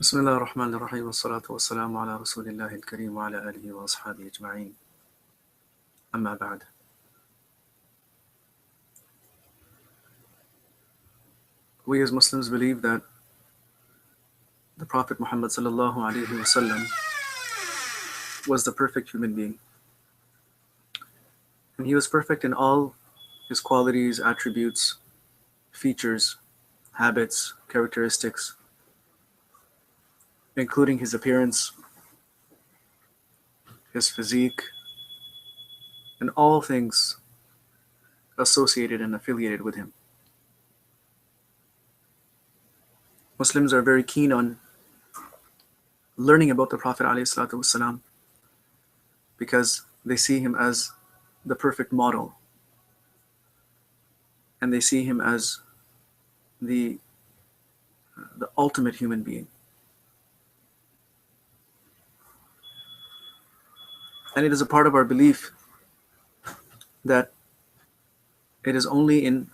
بسم الله الرحمن الرحيم والصلاة والسلام على رسول الله الكريم وعلى آله وأصحابه أجمعين. أما بعد. We as Muslims believe that the Prophet Muhammad sallallahu alaihi wasallam was the perfect human being. And he was perfect in all his qualities, attributes, features, habits, characteristics, including his appearance, his physique, and all things associated and affiliated with him. Muslims are very keen on learning about the Prophet ﷺ because they see him as the perfect model, and they see him as the ultimate human being. And it is a part of our belief that it is only in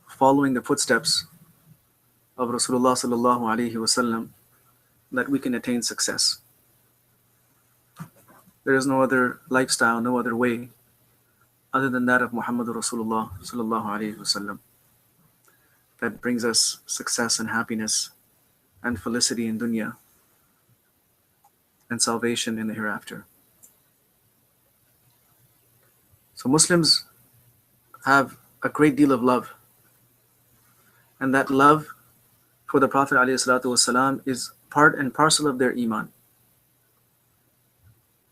following the footsteps of Rasulullah sallallahu alaihi wasallam that we can attain success. There is no other lifestyle, no other way other than that of Muhammadur Rasulullah sallallahu alaihi wasallam that brings us success and happiness and felicity in dunya and salvation in the hereafter. So Muslims have a great deal of love, and that love for the Prophet ﷺ is part and parcel of their iman.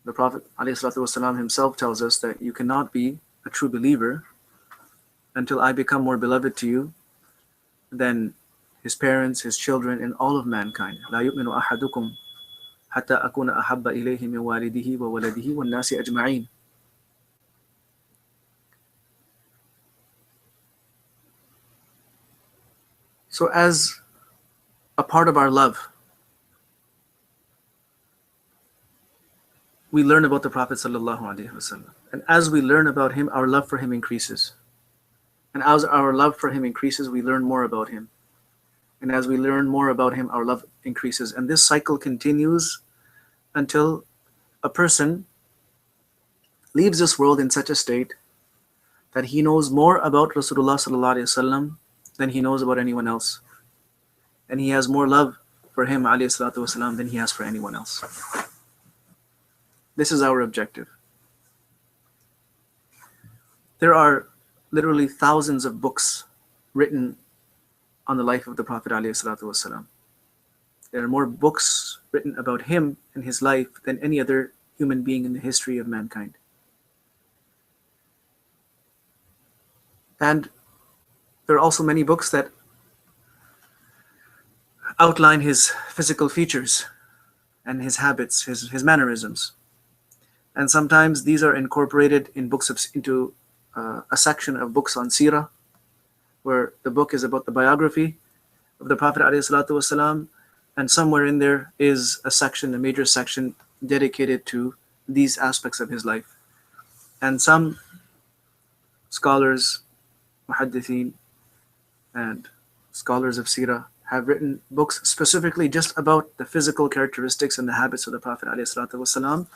The Prophet ﷺ himself tells us that you cannot be a true believer until I become more beloved to you than his parents, his children, and all of mankind. لا يؤمن أحدكم حتى أكون أحب إليه من والده وولده والناس أجمعين. So as a part of our love, we learn about the Prophet sallallahu alaihi wasallam. And as we learn about him, our love for him increases. And as our love for him increases, we learn more about him. And as we learn more about him, our love increases. And this cycle continues until a person leaves this world in such a state that he knows more about Rasulullah sallallahu alaihi wasallam than he knows about anyone else. And he has more love for him alayhi salatu wasalam than he has for anyone else. This is our objective. There are literally thousands of books written on the life of the Prophet alayhi salatu wasalam. There are more books written about him and his life than any other human being in the history of mankind. And there are also many books that outline his physical features and his habits, his mannerisms. And sometimes these are incorporated in books into a section of books on seerah, where the book is about the biography of the Prophet ﷺ, and somewhere in there is a major section dedicated to these aspects of his life. And some scholars, muhaddithin, and scholars of seerah have written books specifically just about the physical characteristics and the habits of the Prophet ﷺ,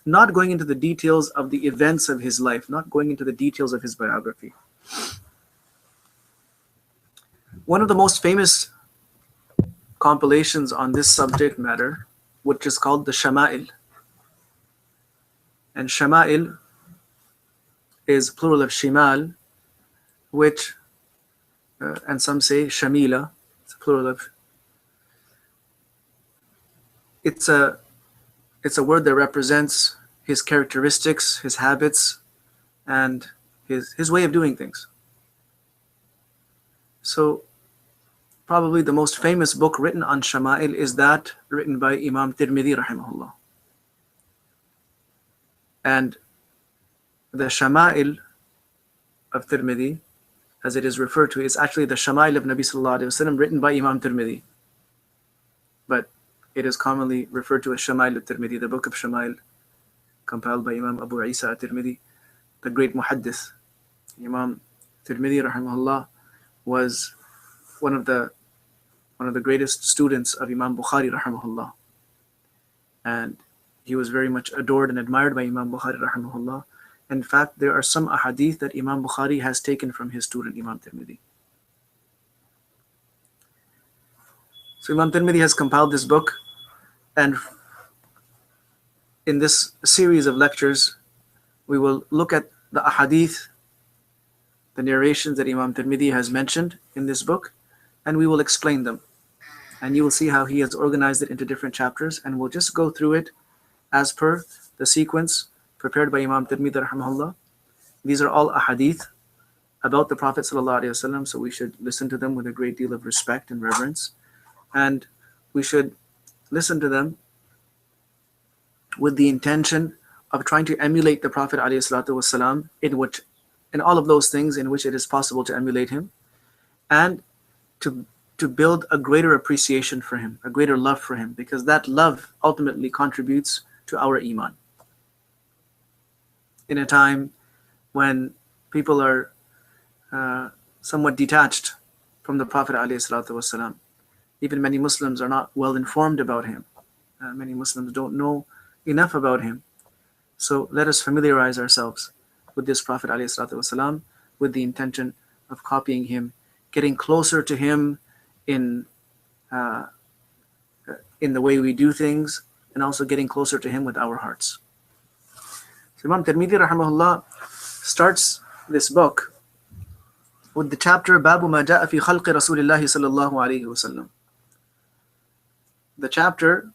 not going into the details of the events of his life, not going into the details of his biography. One of the most famous compilations on this subject matter, which is called the Shama'il. And Shama'il is plural of Shimal, which and some say Shamila, it's a plural of. It's a word that represents his characteristics, his habits, and his way of doing things. So probably the most famous book written on Shama'il is that written by Imam Tirmidhi rahimahullah. And the Shama'il of Tirmidhi, as it is referred to, is actually the Shama'il of Nabi sallallahu alaihi wasallam written by Imam Tirmidhi. But it is commonly referred to as Shama'il al-Tirmidhi, the book of Shama'il, compiled by Imam Abu Isa al-Tirmidhi, the great muhaddith. Imam Tirmidhi rahimahullah was one of the one of the greatest students of Imam Bukhari rahimahullah. And he was very much adored and admired by Imam Bukhari rahimahullah. In fact, there are some ahadith that Imam Bukhari has taken from his student Imam Tirmidhi. So Imam Tirmidhi has compiled this book, and in this series of lectures, we will look at the ahadith, the narrations that Imam Tirmidhi has mentioned in this book, and we will explain them. And you will see how he has organized it into different chapters, and we'll just go through it as per the sequence prepared by Imam Tirmidhi rahimahullah. These are all ahadith about the Prophet sallallahu alaihi wasallam, so we should listen to them with a great deal of respect and reverence. And we should listen to them with the intention of trying to emulate the Prophet ﷺ in all of those things in which it is possible to emulate him, and to build a greater appreciation for him, a greater love for him, because that love ultimately contributes to our iman. In a time when people are somewhat detached from the Prophet ﷺ, even many Muslims are not well informed about him. Many Muslims don't know enough about him. So let us familiarize ourselves with this Prophet ﷺ with the intention of copying him, getting closer to him in the way we do things, and also getting closer to him with our hearts. So Imam Tirmidhi rahimahullah starts this book with the chapter Babu ma ja'a fi khalqi Rasulillahi sallallahu alayhi wasallam. The chapter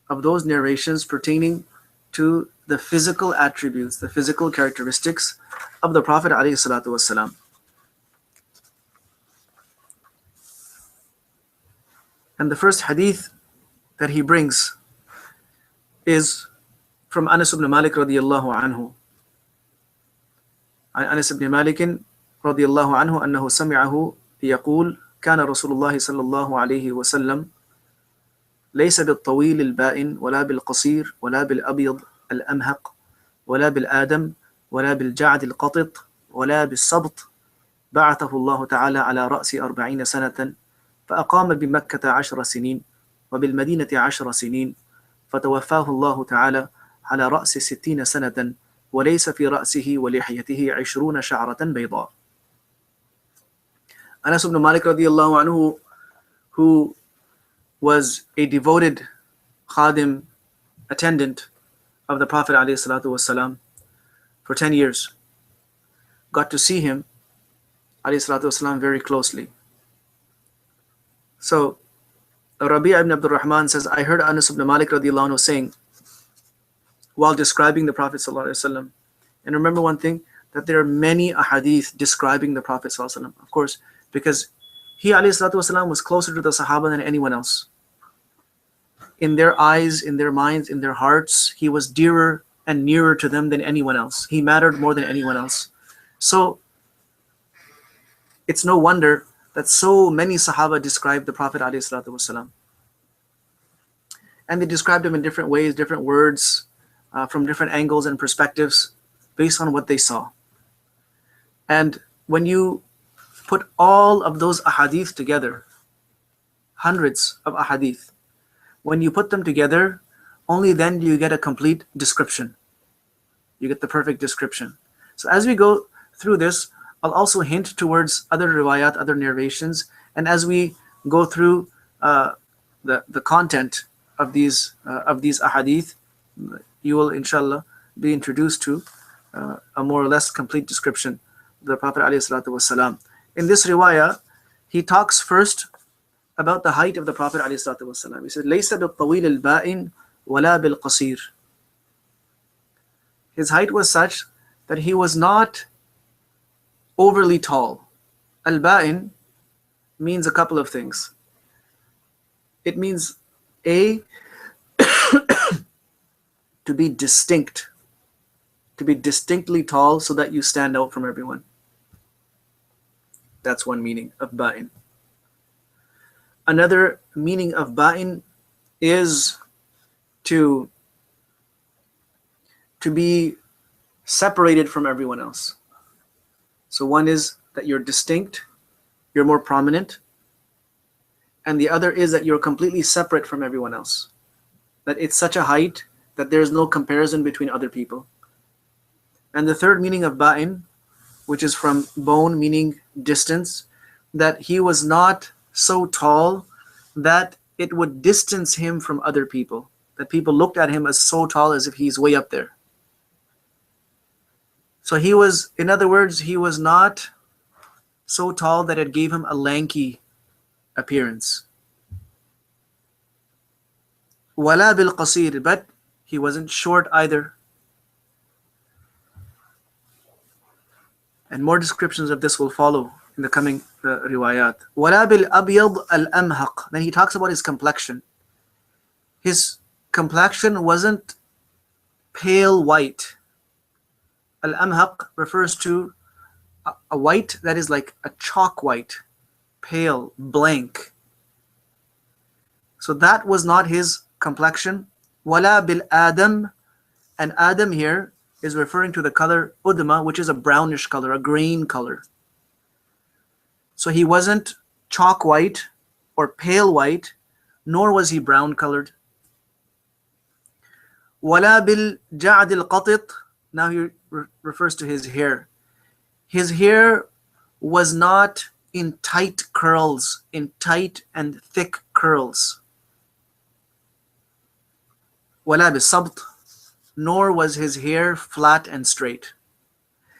of those narrations pertaining to the physical attributes, the physical characteristics of the Prophet alayhi salatu wasalam. And the first hadith that he brings is from Anas ibn Malik radiyallahu anhu. عن أنس بن مالك رضي الله عنه أنه سمعه يقول كان رسول الله صلى الله عليه وسلم ليس بالطويل البائن ولا بالقصير ولا بالأبيض الأمهق ولا بالآدم ولا بالجعد القطط ولا بالسبط بعثه الله تعالى على رأس 40 سنة فأقام بمكة 10 سنين وبالمدينة 10 سنين فتوفاه الله تعالى على رأس 60 سنة وليس في رأسه ولحيته 20 شعرة بيضاء. Anas ibn Malik radiyallahu anhu, who was a devoted khadim, attendant of the Prophet ﷺ for 10 years, got to see him ﷺ very closely. So Rabi' ibn Abdul Rahman says, I heard Anas ibn Malik radiyallahu anhu saying, while describing the Prophet ﷺ, and remember one thing, that there are many ahadith describing the Prophet ﷺ, of course, because he ﷺ was closer to the Sahaba than anyone else. In their eyes, in their minds, in their hearts, he was dearer and nearer to them than anyone else. He mattered more than anyone else. So it's no wonder that so many Sahaba described the Prophet ﷺ. And they described him in different ways, different words, from different angles and perspectives based on what they saw. And when you put all of those ahadith together, hundreds of ahadith, when you put them together, only then do you get a complete description. You get the perfect description. So as we go through this, I'll also hint towards other riwayat, other narrations, and as we go through the content of these ahadith, you will inshallah be introduced to a more or less complete description of the Prophet ﷺ. In this riwayah, he talks first about the height of the Prophet ﷺ. He said, لَيْسَ بِالطَّوِيلِ الْبَائِنِ وَلَا بِالْقَصِيرِ. His height was such that he was not overly tall. Al-ba'in means a couple of things. It means A, to be distinct, to be distinctly tall so that you stand out from everyone. That's one meaning of ba'in. Another meaning of ba'in is to be separated from everyone else. So one is that you're distinct, you're more prominent, and the other is that you're completely separate from everyone else. That it's such a height that there's no comparison between other people. And the third meaning of ba'in, which is from bone, meaning distance, that he was not so tall that it would distance him from other people. That people looked at him as so tall as if he's way up there. So he was, in other words, he was not so tall that it gave him a lanky appearance. Wala bil qasir, but he wasn't short either. And more descriptions of this will follow in the coming riwayat. Wala bil abyad al amhaq. Then he talks about his complexion. His complexion wasn't pale white. Al amhaq refers to a white that is like a chalk white, pale, blank. So that was not his complexion. Wala bil adam, and adam here is referring to the color udma, which is a brownish color, a grain color. So he wasn't chalk white or pale white, nor was he brown colored. Wala bil ja'd al qatit. Now he refers to his hair. His hair was not in tight curls, in tight and thick curls. Wala bil sabt, nor was his hair flat and straight.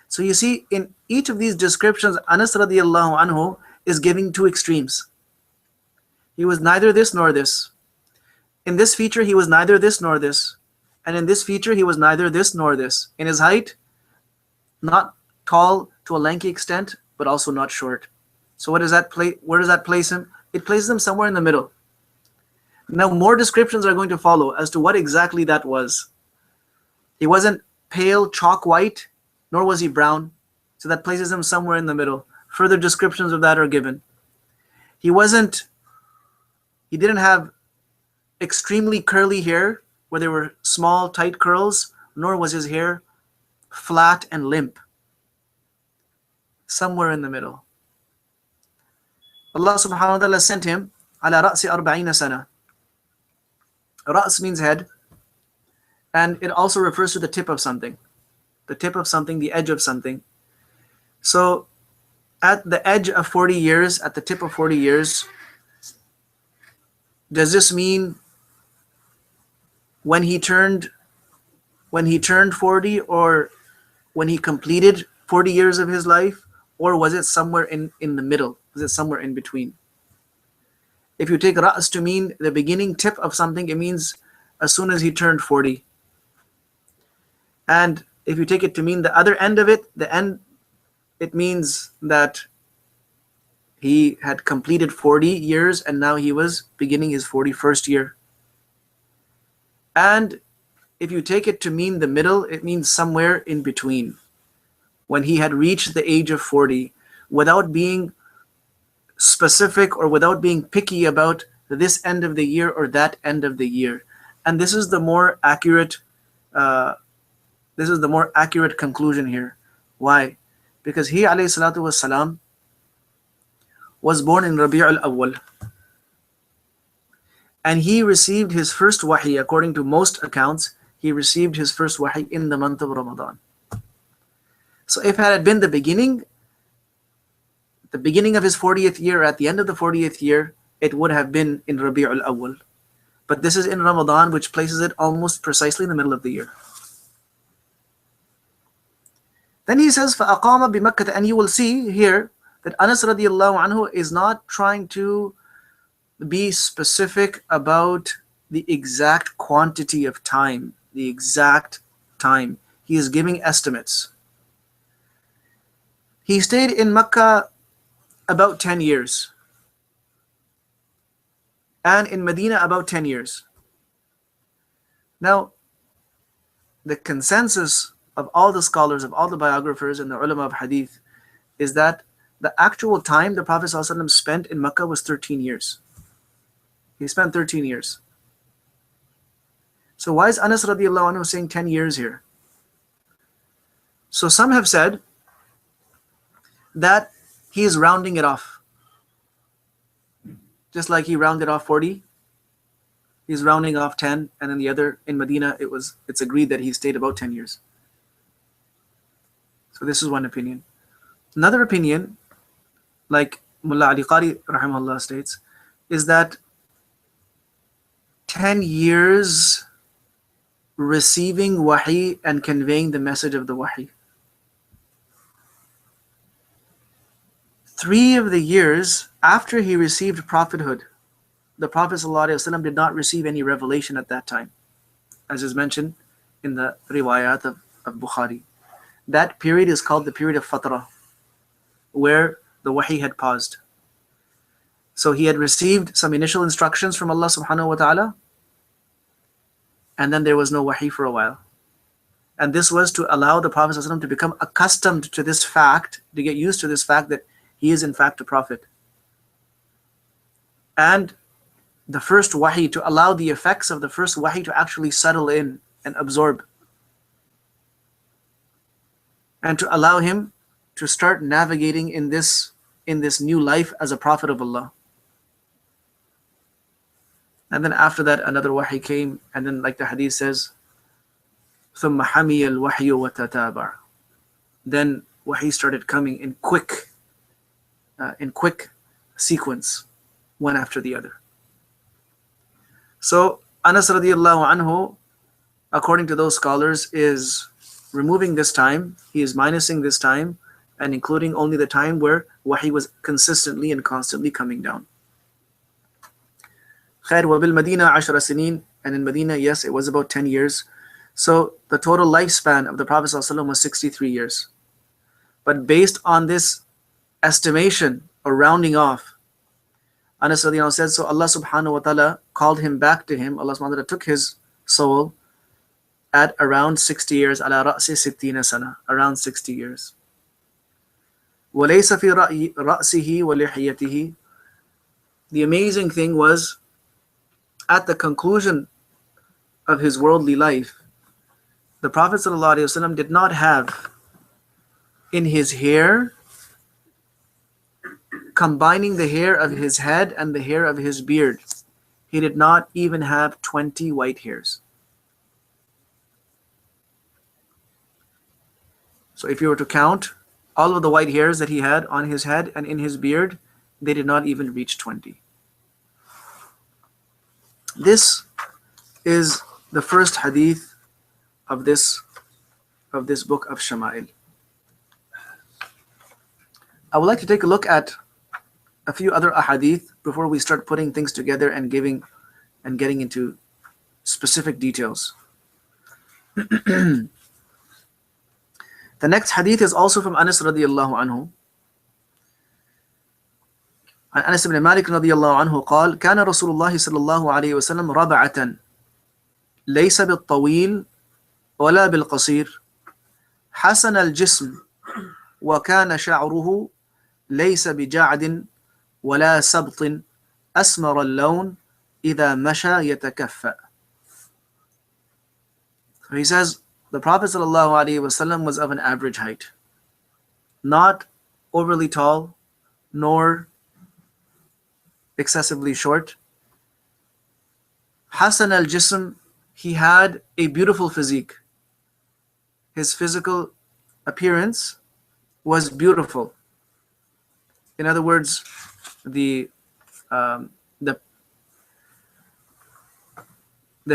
So you see, in each of these descriptions, Anas radiallahu anhu is giving two extremes. He was neither this nor this. In this feature, he was neither this nor this. And in this feature, he was neither this nor this. In his height, not tall to a lanky extent, but also not short. So where does that place him? It places him somewhere in the middle. Now more descriptions are going to follow as to what exactly that was. He wasn't pale chalk white, nor was he brown. So that places him somewhere in the middle. Further descriptions of that are given. He didn't have extremely curly hair where there were small tight curls, nor was his hair flat and limp. Somewhere in the middle. Allah subhanahu wa ta'ala sent him ala ra'si 40 sana. Ra's means head, and it also refers to the tip of something. The tip of something, the edge of something. So at the edge of 40 years, at the tip of 40 years, does this mean when he turned 40, or when he completed 40 years of his life, or was it somewhere in the middle? Was it somewhere in between? If you take Ra's to mean the beginning tip of something, it means as soon as he turned 40. And if you take it to mean the other end of it, the end, it means that he had completed 40 years and now he was beginning his 41st year. And if you take it to mean the middle, it means somewhere in between. When he had reached the age of 40, without being specific or without being picky about this end of the year or that end of the year. And this is the more accurate conclusion here. Why? Because he alayhi salatu wassalam was born in Rabi' al-Awwal, and he received his first wahi, according to most accounts, he received his first wahi in the month of Ramadan. So if it had been the beginning of his 40th year, at the end of the 40th year, it would have been in Rabi' al-Awwal. But this is in Ramadan, which places it almost precisely in the middle of the year. Then he says, فَأَقَامَ بِمَكَّةَ, and you will see here that Anas radiallahu anhu is not trying to be specific about the exact quantity of time, the exact time. He is giving estimates. He stayed in Mecca about 10 years. And in Medina about 10 years. Now, the consensus of all the scholars, of all the biographers and the ulama of hadith, is that the actual time the Prophet ﷺ spent in Mecca was 13 years. He spent 13 years. So why is Anas radiallahu anhu saying 10 years here? So some have said that he is rounding it off. Just like he rounded off 40, he's rounding off 10, and then the other in Medina, it's agreed that he stayed about 10 years. So this is one opinion. Another opinion, like Mullah Ali Qari rahimahullah states, is that 10 years receiving wahi and conveying the message of the wahi. 3 of the years after he received prophethood, the Prophet ﷺ did not receive any revelation at that time, as is mentioned in the riwayat of Bukhari. That period is called the period of Fatra, where the wahi had paused. So he had received some initial instructions from Allah subhanahu wa ta'ala, and then there was no wahi for a while. And this was to allow the Prophet ﷺ to become accustomed to this fact, to get used to this fact that he is in fact a prophet. And the first wahi, to allow the effects of the first wahi to actually settle in and absorb, and to allow him to start navigating in this new life as a prophet of Allah. And then after that, another wahi came, and then, like the hadith says, ثُمَّ حَمِيَ الْوَحْيُ وَتَتَابَعَ. Then wahi started coming in quick sequence, one after the other. So Anas radiallahu anhu, according to those scholars, is removing this time, he is minusing this time, and including only the time where wahi was consistently and constantly coming down. Khair wa bil Madina 10 sinin, and in Medina, yes, it was about 10 years. So the total lifespan of the Prophet ﷺ was 63 years. But based on this estimation or rounding off, Anas radiallahu anhu says, so Allah subhanahu wa ta'ala called him back to him. Allah subhanahu wa ta'ala took his soul at around 60 years, ala ra'si sittina sana, around 60 years. وَلَيْسَ فِي رَأْسِهِ وَلِحْيَتِهِ. The amazing thing was, at the conclusion of his worldly life, the Prophet ﷺ did not have in his hair, combining the hair of his head and the hair of his beard, he did not even have 20 white hairs. So if you were to count all of the white hairs that he had on his head and in his beard, they did not even reach 20. This is the first hadith of this book of Shama'il. I would like to take a look at a few other ahadith before we start putting things together and getting into specific details. The next hadith is also from Anas radiallahu anhu. عن أنس بن مالك رضي الله عنه قال كان رسول الله صلى الله عليه وسلم ربعة ليس بالطويل ولا بالقصير حسن الجسم وكان شعره ليس بجعد ولا سبط أسمر اللون إذا مشى يتكفأ. So he says, the Prophet ﷺ was of an average height, not overly tall, nor excessively short. Hasan al-Jism, he had a beautiful physique. His physical appearance was beautiful. In other words, the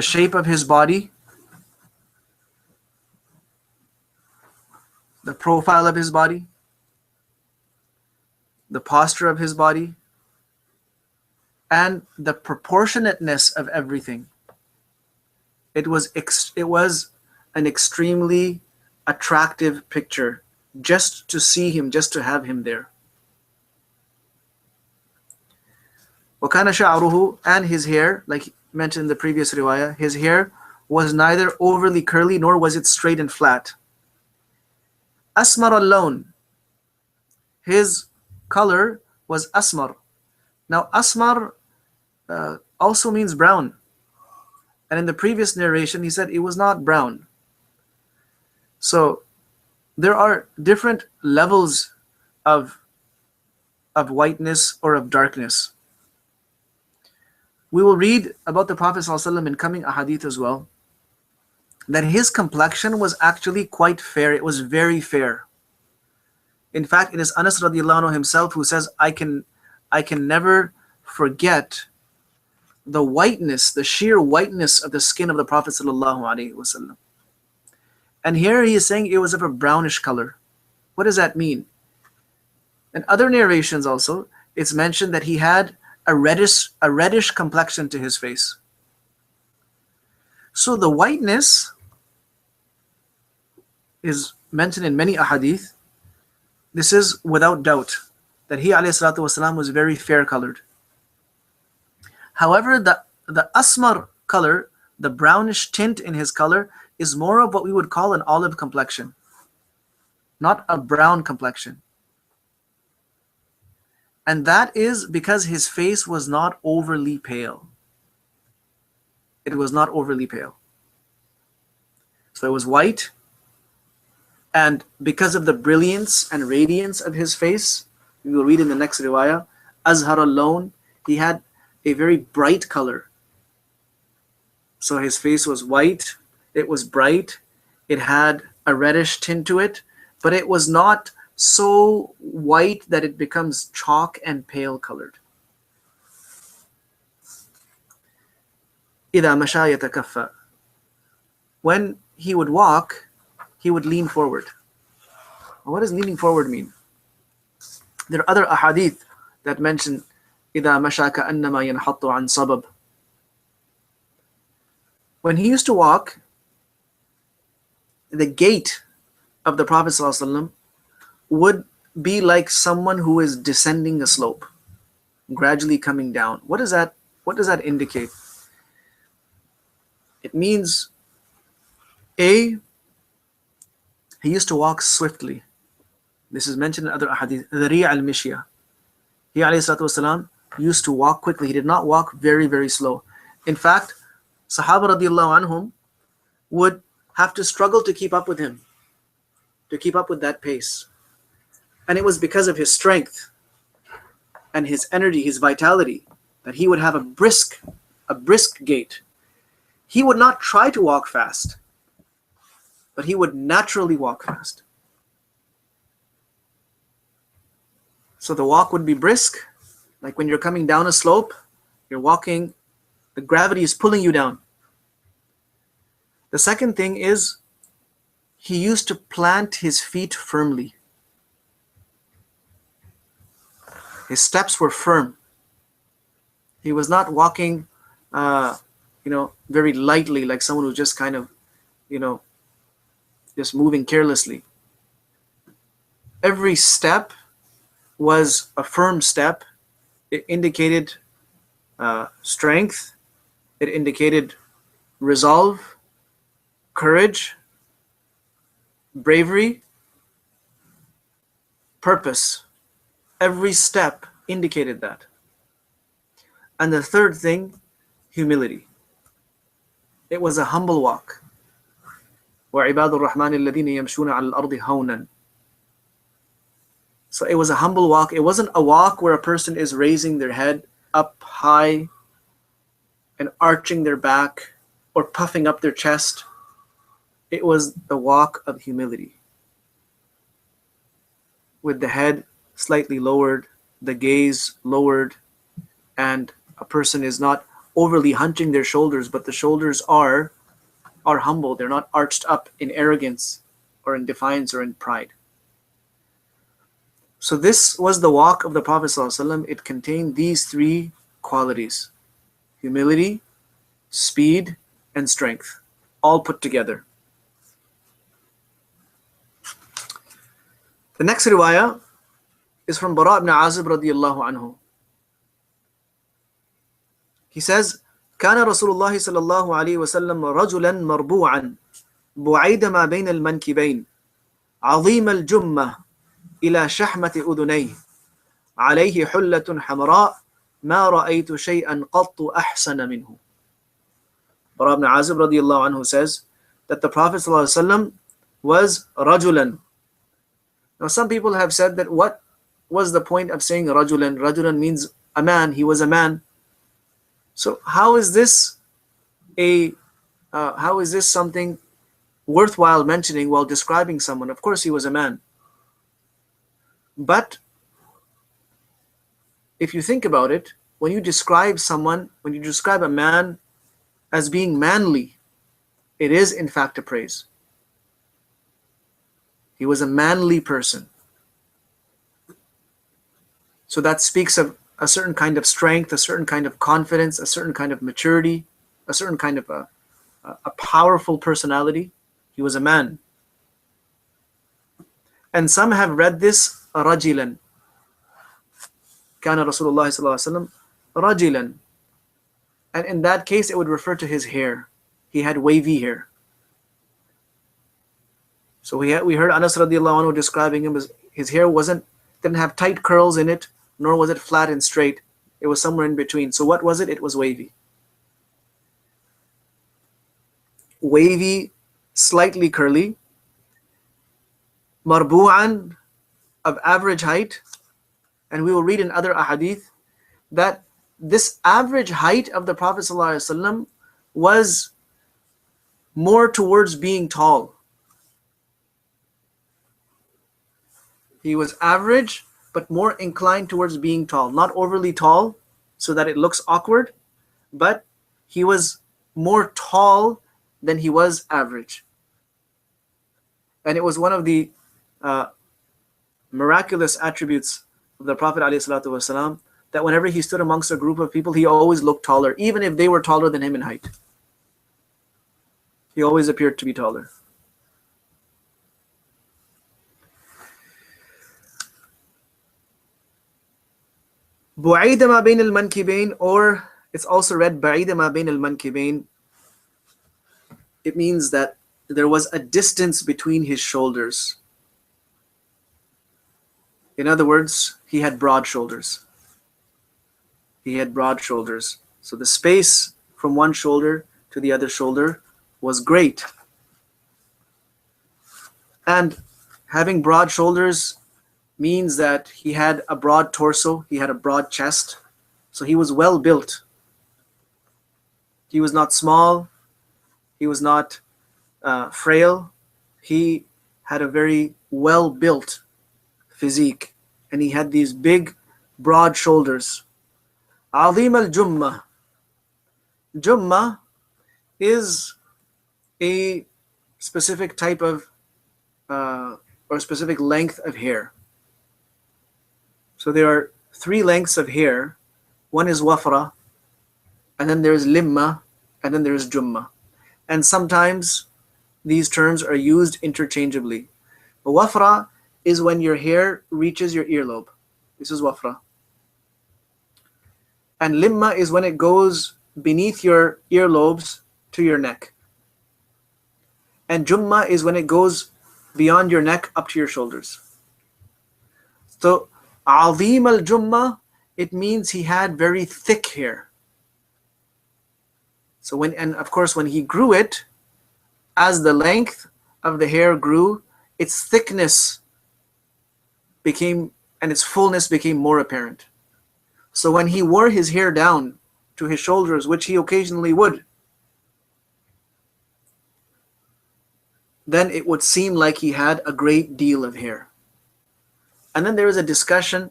shape of his body, the profile of his body, the posture of his body, and the proportionateness of everything. It was an extremely attractive picture just to see him, just to have him there. وَكَانَ شَعْرُهُ, and his hair, like mentioned in the previous riwayah, his hair was neither overly curly nor was it straight and flat. Asmar al-lawn, his color was asmar. Now asmar also means brown, and in the previous narration he said it was not brown. So there are different levels of whiteness or of darkness. We will read about the Prophet ﷺ in coming ahadith as well, that his complexion was actually quite fair. It was very fair. In fact, it is Anas radiallahu anhu himself who says, I can never forget the whiteness, the sheer whiteness of the skin of the Prophet sallallahu alaihi wasallam. And here he is saying it was of a brownish color. What does that mean? In other narrations also, it's mentioned that he had a reddish complexion to his face. So the whiteness is mentioned in many ahadith. This is without doubt that he alayhi salatu wasalam was very fair colored. However, the asmar color, the brownish tint in his color, is more of what we would call an olive complexion, not a brown complexion. And that is because his face was not overly pale. It was not overly pale. So it was white, and because of the brilliance and radiance of his face, we will read in the next riwayah, Azhar al-lawn, he had a very bright color. So his face was white, it was bright, it had a reddish tint to it, but it was not so white that it becomes chalk and pale colored. إِذَا مَشَى يَتَكَفَّى. When he would walk, he would lean forward. What does leaning forward mean? There are other ahadith that mention إِذَا مَشَى كَأَنَّمَا يَنْحَطُّ عَنْ صَبَبٍ. When he used to walk, the gait of the Prophet ﷺ would be like someone who is descending a slope, gradually coming down. What does that indicate? It means, A, he used to walk swiftly. This is mentioned in other ahadith. Dhari' al-mishya. He alayhi salatu wasalam used to walk quickly. He did not walk very, very slow. In fact, Sahaba radiallahu anhum would have to struggle to keep up with him, to keep up with that pace. And it was because of his strength and his energy, his vitality, that he would have a brisk gait. He would not try to walk fast, but he would naturally walk fast. So the walk would be brisk, like when you're coming down a slope, you're walking, the gravity is pulling you down. The second thing is, he used to plant his feet firmly. His steps were firm. He was not walking, very lightly, like someone who's just kind of, just moving carelessly. Every step was a firm step. It indicated strength. It indicated resolve, courage, bravery, purpose. Every step indicated that. And the third thing, humility. It was a humble walk. وَعِبَادُ الرَّحْمَنِ الَّذِينَ يَمْشُونَ عَلَى الْأَرْضِ هَوْنًا. So it was a humble walk. It wasn't a walk where a person is raising their head up high and arching their back or puffing up their chest. It was the walk of humility, with the head slightly lowered, the gaze lowered, and a person is not overly hunching their shoulders, but the shoulders are humble. They're not arched up in arrogance or in defiance or in pride. So this was the walk of the Prophet ﷺ. It contained these three qualities: humility, speed, and strength, all put together. The next riwayah is from Bara ibn Azib radiyallahu anhu. He says, كان رسول الله صلى الله عليه وسلم رجلا مربوعا بعيد ما بين المنكبين عظيم الجمة إلى شحمة أذنيه عليه حلة حمراء ما رأيت شيئا قط أحسن منه. Bara ibn Azib radiyallahu anhu says that the Prophet صلى الله عليه وسلم was rajulan. Now some people have said that what was the point of saying rajulan? Rajulan means a man. He was a man. So how is this something worthwhile mentioning while describing someone? Of course, he was a man. But if you think about it, when you describe a man as being manly, it is in fact a praise. He was a manly person. So that speaks of a certain kind of strength, a certain kind of confidence, a certain kind of maturity, a certain kind of a powerful personality. He was a man. And some have read this rajilan. Kana Rasulullah sallallahu alaihi wasallam rajilan. And in that case, it would refer to his hair. He had wavy hair. So we heard Anas radiallahu anhu describing him as his hair didn't have tight curls in it, nor was it flat and straight. It was somewhere in between. So what was it? It was wavy. Wavy, slightly curly, marbu'an, of average height. And we will read in other ahadith that this average height of the Prophet ﷺ was more towards being tall. He was average, but more inclined towards being tall. Not overly tall, so that it looks awkward, but he was more tall than he was average. And it was one of the miraculous attributes of the Prophet ﷺ that whenever he stood amongst a group of people, he always looked taller, even if they were taller than him in height. He always appeared to be taller. بُعِيدَ مَا بَيْنَ الْمَنْكِبَيْنِ, or it's also read بَعِيدَ مَا بَيْنَ الْمَنْكِبَيْنِ. It means that there was a distance between his shoulders. In other words, he had broad shoulders. He had broad shoulders. So the space from one shoulder to the other shoulder was great. And having broad shoulders means that he had a broad torso, he had a broad chest, so he was well built. He was not small, he was not frail, he had a very well built physique, and he had these big, broad shoulders. Azim al-Jumma. Jumma is a specific type of or specific length of hair. So there are three lengths of hair. One is wafra, and then there's limma, and then there's jumma. And sometimes these terms are used interchangeably. Wafra is when your hair reaches your earlobe. This is wafra. And limma is when it goes beneath your earlobes to your neck. And jumma is when it goes beyond your neck up to your shoulders. So Azim al-Jumma, it means he had very thick hair. So and of course when he grew it, as the length of the hair grew, its thickness became, and its fullness became more apparent. So when he wore his hair down to his shoulders, which he occasionally would, then it would seem like he had a great deal of hair. And then there is a discussion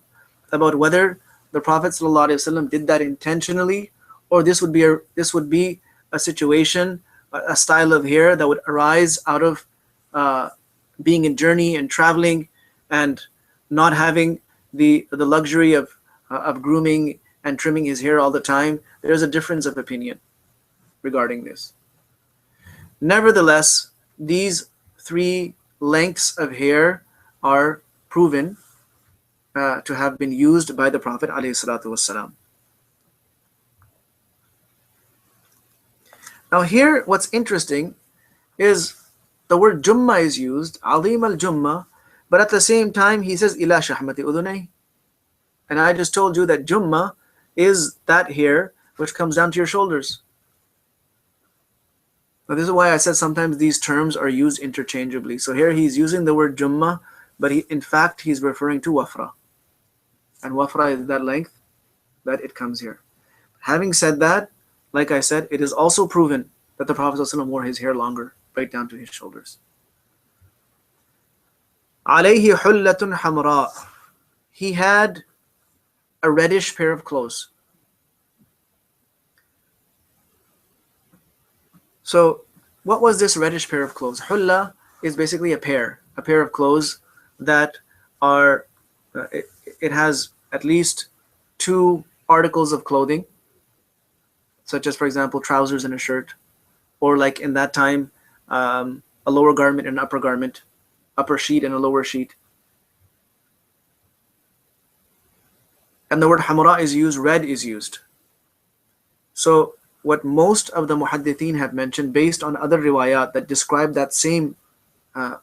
about whether the Prophet ﷺ did that intentionally, or this would be a situation, a style of hair that would arise out of being in journey and traveling and not having the luxury of grooming and trimming his hair all the time. There is a difference of opinion regarding this. Nevertheless, these three lengths of hair are proven to have been used by the Prophet ﷺ. Now here, what's interesting is the word Jumma is used, Azim al-Jumma, but at the same time he says ila shahmati udunay. And I just told you that Jumma is that hair which comes down to your shoulders. Now this is why I said sometimes these terms are used interchangeably. So here he's using the word Jumma, but in fact he's referring to wafra. And wafra is that length that it comes here. Having said that, like I said, it is also proven that the Prophet ﷺ wore his hair longer, right down to his shoulders. Alayhi hullatun hamra. He had a reddish pair of clothes. So, what was this reddish pair of clothes? Hulla is basically a pair of clothes that are, it has at least two articles of clothing, such as, for example, trousers and a shirt, or like in that time, a lower garment and an upper garment, upper sheet and a lower sheet. And the word hamra is used, red is used. So what most of the muhaddithin have mentioned, based on other riwayat that describe that same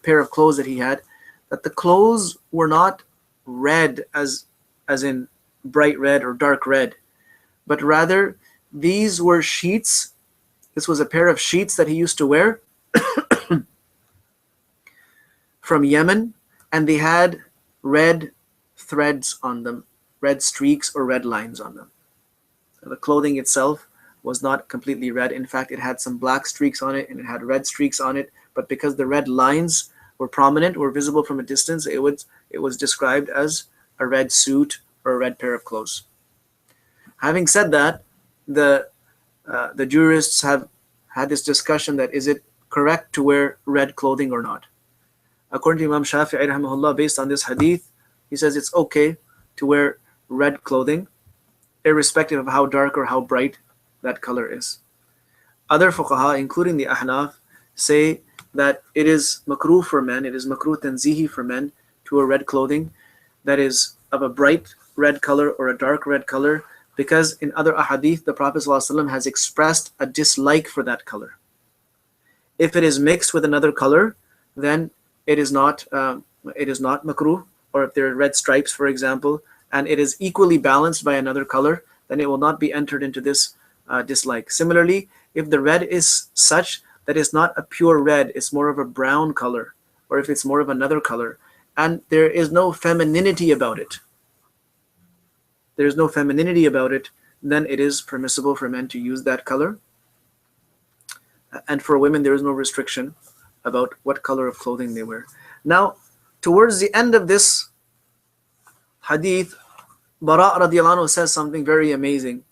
pair of clothes that he had, that the clothes were not red as in bright red or dark red, but rather these were sheets. This was a pair of sheets that he used to wear from Yemen, and they had red threads on them, red streaks or red lines on them. The clothing itself was not completely red. In fact, it had some black streaks on it and it had red streaks on it, but because the red lines were prominent, were visible from a distance, it was described as a red suit or a red pair of clothes. Having said that, the jurists have had this discussion that is it correct to wear red clothing or not. According to Imam Shafi'i rahimahullah, based on this hadith, he says it's okay to wear red clothing, irrespective of how dark or how bright that color is. Other fuqaha, including the Ahnaf, say that it is makruh for men, it is makruh tanzihi for men to wear red clothing that is of a bright red color or a dark red color, because in other ahadith the Prophet ﷺ has expressed a dislike for that color. If it is mixed with another color, then it is not makruh, or if there are red stripes, for example, and it is equally balanced by another color, then it will not be entered into this dislike. Similarly, if the red is such that it's not a pure red, it's more of a brown color, or if it's more of another color, and there is no femininity about it, then it is permissible for men to use that color. And for women, there is no restriction about what color of clothing they wear. Now, towards the end of this hadith, Bara radiallahu anhu says something very amazing.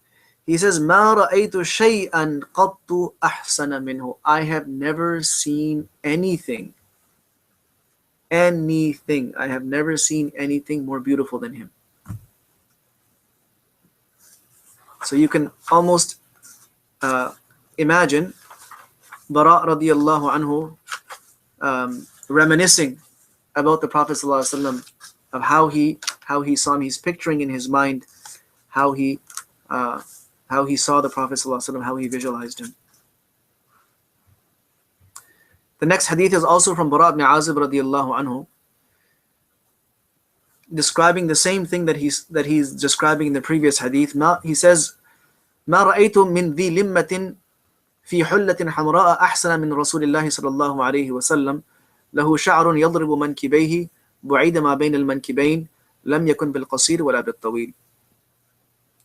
He says, مَا رَأَيْتُ شَيْئًا قَطُّ أَحْسَنَ مِنْهُ. I have never seen anything. I have never seen anything more beautiful than him. So you can almost imagine Bara radiallahu anhu reminiscing about the Prophet ﷺ, of how he saw him. He's picturing in his mind how he saw the Prophet ﷺ, how he visualized him. The next hadith is also from Bara ibn Azib radiallahu anhu, describing the same thing that he's describing in the previous hadith. He says, ما رأيت من ذي لمة في حلة حمراء أحسن من رسول الله صلى الله عليه وسلم له شعر يضرب منكبيه بعيد ما بين المنكبين لم يكن بالقصير ولا بالطويل.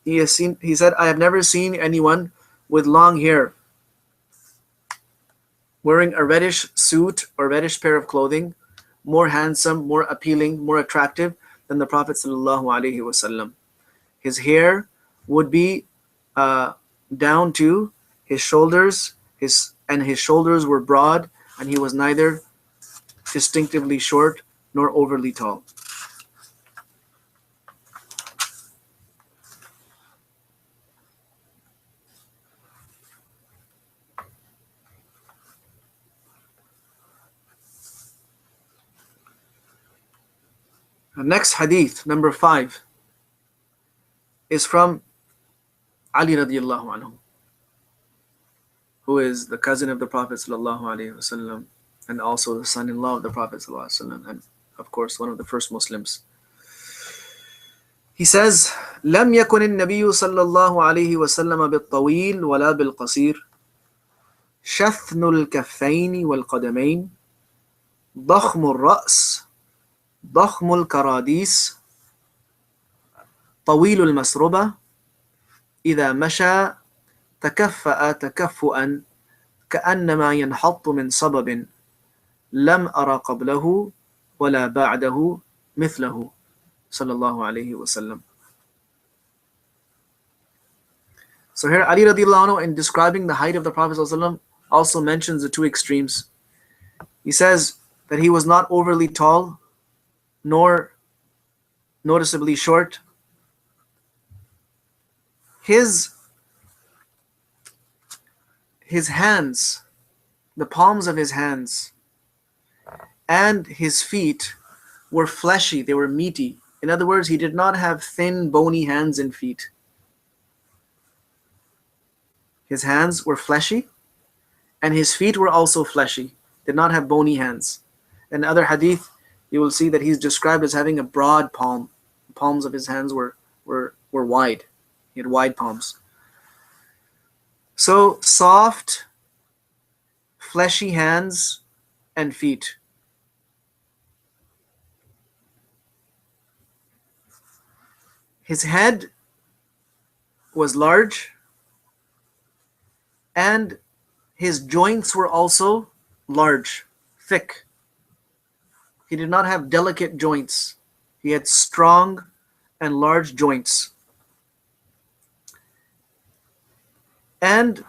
He said, I have never seen anyone with long hair wearing a reddish suit or reddish pair of clothing more handsome, more appealing, more attractive than the Prophet sallallahu alaihi wasallam. His hair would be down to his shoulders, his shoulders were broad, and he was neither distinctively short nor overly tall. The next hadith, number 5, is from Ali radiallahu anhu, who is the cousin of the Prophet sallallahu alaihi wasallam, and also the son-in-law of the Prophet sallallahu alaihi wasallam, and of course one of the first Muslims. He says, لم يكن النبي صلى الله عليه وسلم بالطويل ولا بالقصير شثن الكفين والقدمين ضخم الرأس ضخم الكراديس طويل المسربة إذا مشى تكفأ تكفؤا كأنما ينحط من صبب لم أرى قبله ولا بعده مثله صلى الله عليه وسلم. So here Ali radiallahu anhu, in describing the height of the Prophet ﷺ, also mentions the two extremes. He says that he was not overly tall nor noticeably short. His hands, the palms of his hands and his feet were fleshy, they were meaty. In other words, he did not have thin, bony hands and feet. His hands were fleshy, and his feet were also fleshy, did not have bony hands. In other hadith, you will see that he's described as having a broad palm. The palms of his hands were wide. He had wide palms. So, soft, fleshy hands and feet. His head was large, and his joints were also large, thick. He did not have delicate joints. He had strong and large joints. And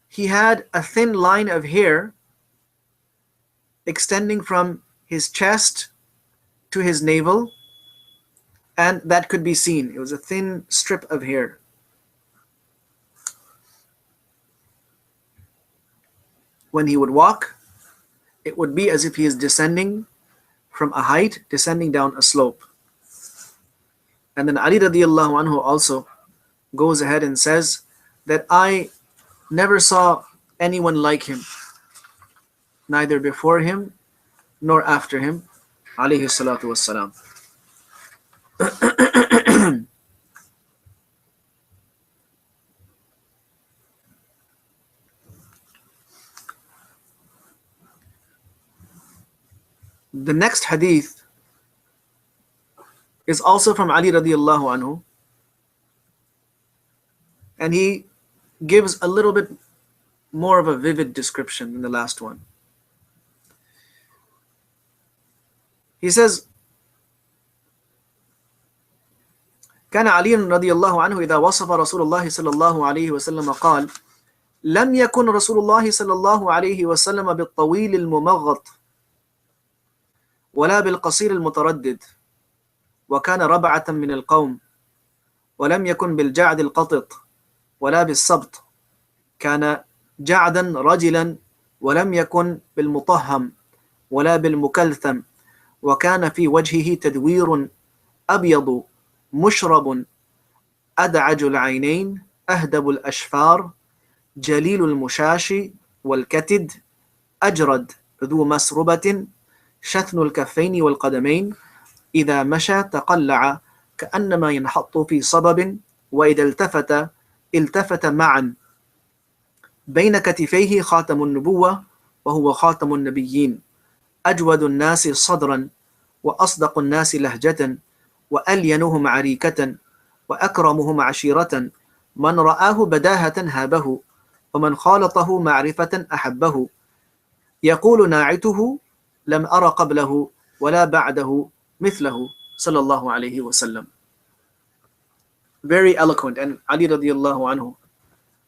he had a thin line of hair extending from his chest to his navel, and that could be seen. It was a thin strip of hair. When he would walk, it would be as if he is descending from a height, descending down a slope. And then Ali radiallahu anhu also goes ahead and says that I never saw anyone like him, neither before him nor after him, alayhis salatu wassalam. The next hadith is also from Ali radiallahu anhu, and he gives a little bit more of a vivid description than the last one. He says, كان علي رضي الله عنه إذا وصف رسول الله صلى الله عليه وسلم قال لم يكن رسول الله صلى الله عليه وسلم بالطويل الممغط ولا بالقصير المتردد وكان ربعة من القوم ولم يكن بالجعد القطط ولا بالسبط كان جعدا رجلا ولم يكن بالمطهم ولا بالمكلثم وكان في وجهه تدوير أبيض مشرب أدعج العينين أهدب الأشفار جليل المشاش والكتد أجرد ذو مسربة شثن الكفين والقدمين إذا مشى تقلع كأنما ينحط في صبب وإذا التفت معا بين كتفيه خاتم النبوة وهو خاتم النبيين أجود الناس صدرا وأصدق الناس لهجة وألينهم عريكة وأكرمهم عشيرة من رآه بداهة هابه ومن خالطه معرفة أحبه يقول ناعته لم أر قبله ولا بعده مثله صلى الله عليه وسلم. Very eloquent, and Ali radiallahu anhu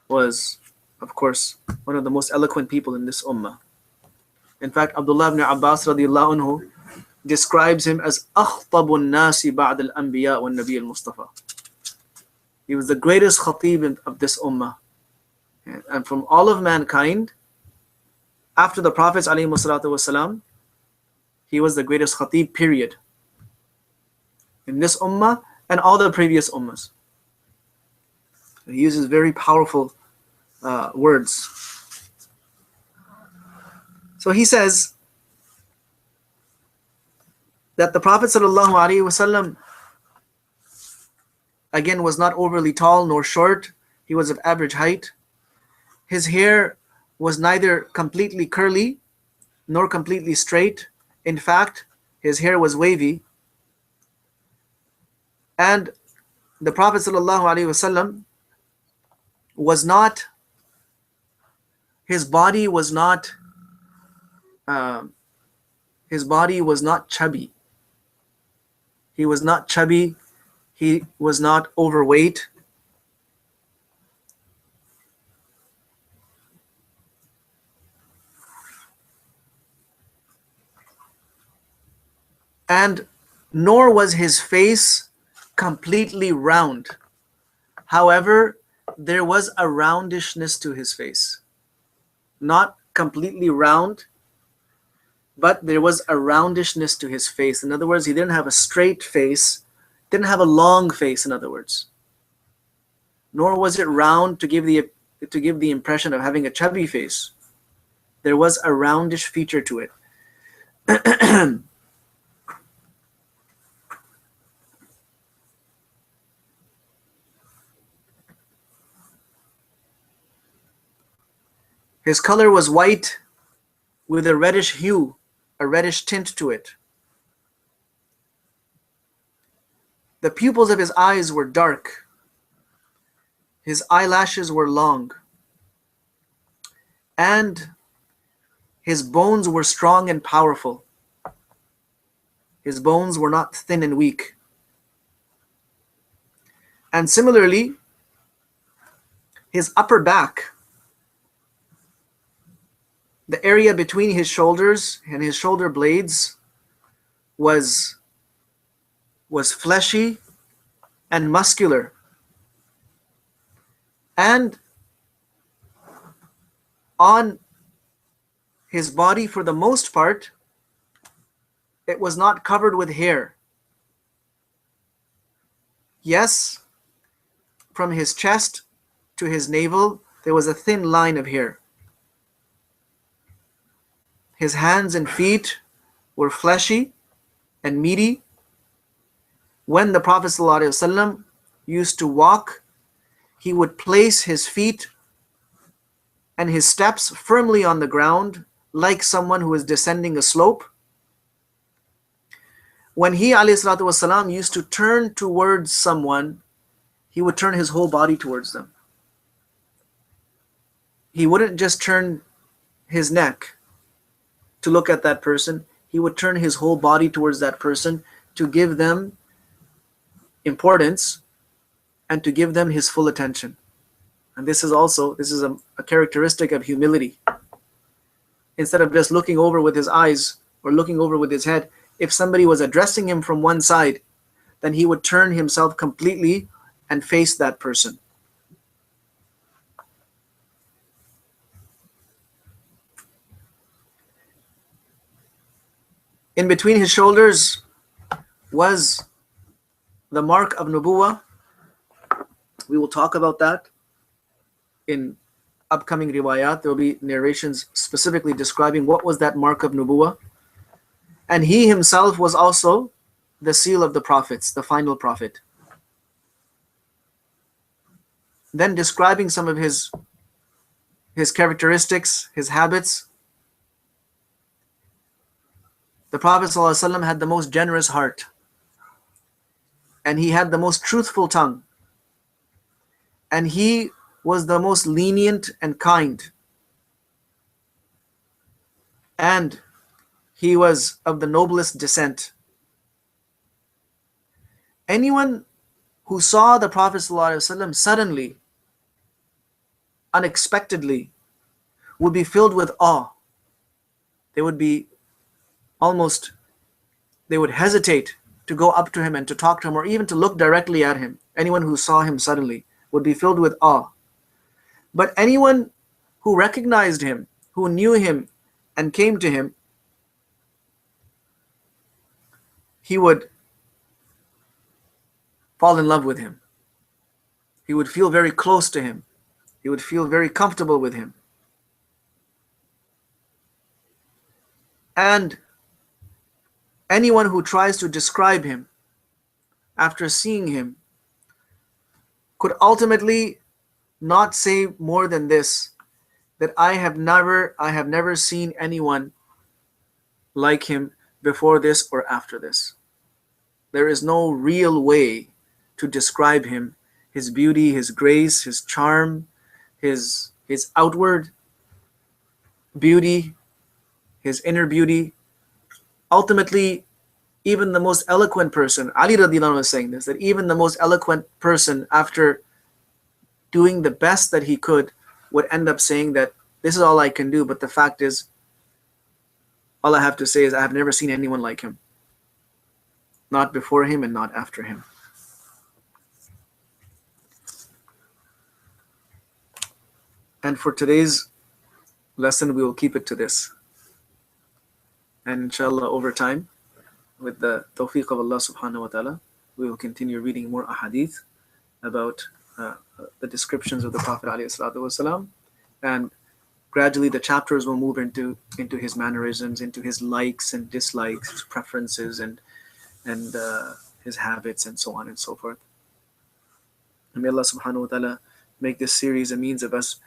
was, of course, one of the most eloquent people in this ummah. In fact, Abdullah ibn Abbas radiallahu anhu describes him as أخطب الناس بعد الأنبياء والنبي المصطفى. He was the greatest khatib of this ummah. And from all of mankind, after the Prophets alayhi salatu wasalam, he was the greatest khatib, period. In this ummah and all the previous ummahs. He uses very powerful words. So he says that the Prophet ﷺ, again, was not overly tall nor short. He was of average height. His hair was neither completely curly nor completely straight. In fact, his hair was wavy. And the Prophet ﷺ was not, his body was not, his body was not chubby. He was not chubby. He was not overweight. And nor was his face completely round. However, there was a roundishness to his face. Not completely round, but there was a roundishness to his face. In other words, he didn't have a straight face, didn't have a long face, in other words. Nor was it round to give the impression of having a chubby face. There was a roundish feature to it. His color was white with a reddish hue, a reddish tint to it. The pupils of his eyes were dark. His eyelashes were long. And his bones were strong and powerful. His bones were not thin and weak. And similarly, his upper back, the area between his shoulders and his shoulder blades was fleshy and muscular. And on his body, for the most part, it was not covered with hair. Yes, from his chest to his navel, there was a thin line of hair. His hands and feet were fleshy and meaty. When the Prophet ﷺ used to walk, he would place his feet and his steps firmly on the ground, like someone who is descending a slope. When he ﷺ used to turn towards someone, he would turn his whole body towards them. He wouldn't just turn his neck to look at that person. He would turn his whole body towards that person to give them importance and to give them his full attention. And this is a characteristic of humility. Instead of just looking over with his eyes or looking over with his head, if somebody was addressing him from one side, then he would turn himself completely and face that person. In between his shoulders was the mark of nubuwah. We will talk about that in upcoming riwayat. There will be narrations specifically describing what was that mark of nubuwah. And he himself was also the seal of the prophets, the final prophet. Then describing some of his characteristics, his habits. The Prophet ﷺ had the most generous heart, and he had the most truthful tongue, and he was the most lenient and kind, and he was of the noblest descent. Anyone who saw the Prophet ﷺ suddenly, unexpectedly, would be filled with awe. They would hesitate to go up to him and to talk to him or even to look directly at him. Anyone who saw him suddenly would be filled with awe. But anyone who recognized him, who knew him and came to him, he would fall in love with him. He would feel very close to him. He would feel very comfortable with him. And anyone who tries to describe him after seeing him could ultimately not say more than this, that I have never seen anyone like him before this or after this. There is no real way to describe him, his beauty, his grace, his charm, his outward beauty, his inner beauty. Ultimately, even the most eloquent person, Ali radiallahu anhu was saying this, that even the most eloquent person, after doing the best that he could, would end up saying that this is all I can do, but the fact is, all I have to say is I have never seen anyone like him. Not before him and not after him. And for today's lesson, we will keep it to this. And inshallah, over time, with the tawfiq of Allah subhanahu wa ta'ala, we will continue reading more ahadith about the descriptions of the Prophet alayhi salatu wasalam, and gradually the chapters will move into his mannerisms, into his likes and dislikes, his preferences and his habits, and so on and so forth. And may Allah subhanahu wa ta'ala make this series a means of us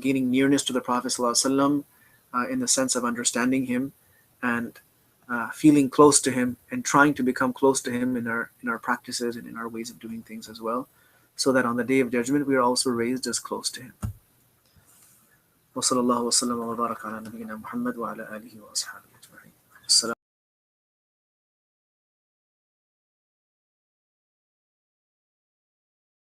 gaining nearness to the Prophet sallallahu alaihi wasallam, in the sense of understanding him and feeling close to him and trying to become close to him in our practices and in our ways of doing things as well, so that on the day of judgment we are also raised as close to him. وصلى الله وسلم وبارك على نبينا محمد وعلى آله وأصحابه أجمعين.